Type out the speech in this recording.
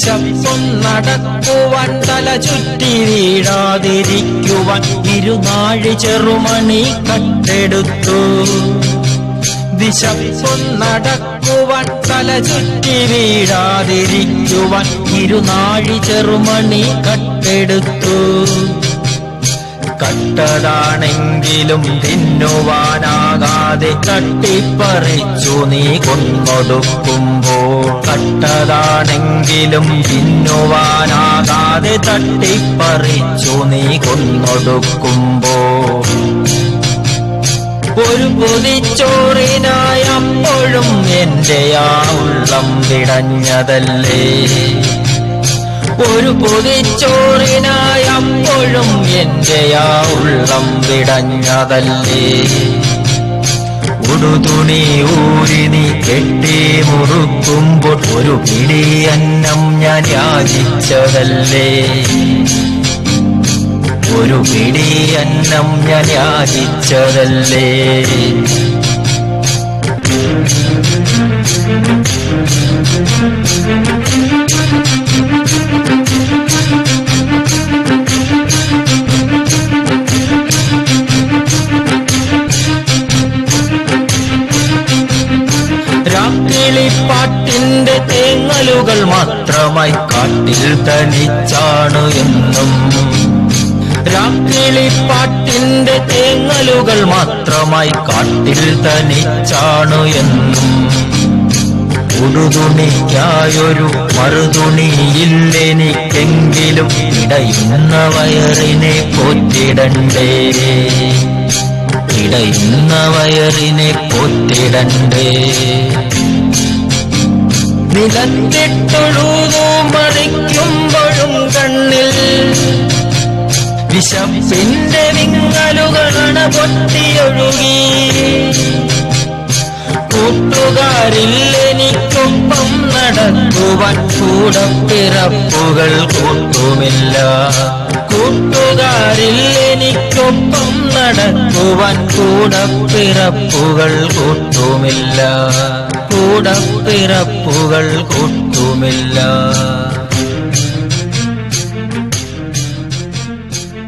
വിശപ്പൊന്നടക്കുവാൻ തല ചുറ്റി വീഴാതിരിക്കുവാൻ ഇരുനാഴി ചെറുമണി കട്ടെടുത്തു. വിശപ്പൊന്നടക്കുവാൻ തല ചുറ്റി വീഴാതിരിക്കുവാൻ ഇരുനാഴി ചെറുമണി കട്ടെടുത്തു. കട്ടതാണെങ്കിലും തിന്നുവാനാകാതെ തട്ടിപ്പറിച്ചു നീ കൊന്നൊടുക്കുമ്പോൾ, കട്ടതാണെങ്കിലും തിന്നുവാനാകാതെ തട്ടിപ്പറിച്ചു നീ കൊന്നൊടുക്കുമ്പോൾ, ഒരു പൊതിച്ചോറിനായി അപ്പോഴും എന്റെ ആ ഉള്ളം പിടഞ്ഞതല്ലേ. ഒരു പൊതിച്ചോറിനായി അപ്പോഴും എന്റെ ആ ഉള്ളം പിടഞ്ഞതല്ലേ. ഉടുതുണി ഊരി നീ കെട്ടി മുറുക്കുമ്പോൾ ഒരു പിടി അന്നം ഞാൻ യാചിച്ചതല്ലേ. ഒരു പിടി അന്നം ഞാൻ യാചിച്ചതല്ലേ. രാക്കിളിപ്പാട്ടിന്റെ തേങ്ങലുകൾ മാത്രമായി കാട്ടിൽ തനിച്ചാണു എന്നും. രാക്കിളിപ്പാട്ടിന്റെ തേങ്ങലുകൾ മാത്രമായി കാട്ടിൽ തനിച്ചാണു എന്നും. ഉടുതുണിക്കായൊരു മറുതുണിയില്ലെനിക്കെങ്കിലും ഇടയുന്ന വയറിനെ പോറ്റിടണ്ടേ. ഇടയുന്ന വയറിനെ പോറ്റിടണ്ടേ. നിലത്തിട്ടൊഴുകൂ മറിക്കുമ്പോഴും കണ്ണിൽ വിശപ്പിന്റെ വിങ്ങലുകളണ പൊട്ടിയൊഴുകി. കൂട്ടുകാരിൽ എനിക്കൊപ്പം നടക്കുവാൻ കൂടപ്പിറപ്പുകൾ കൂട്ടുമില്ല. കൂട്ടുകാരിൽ എനിക്കൊപ്പം നടക്കുവാൻ കൂടപ്പിറപ്പുകൾ കൂട്ടുമില്ല. കൂടപ്പിറപ്പുകൾ കൂട്ടുമില്ല.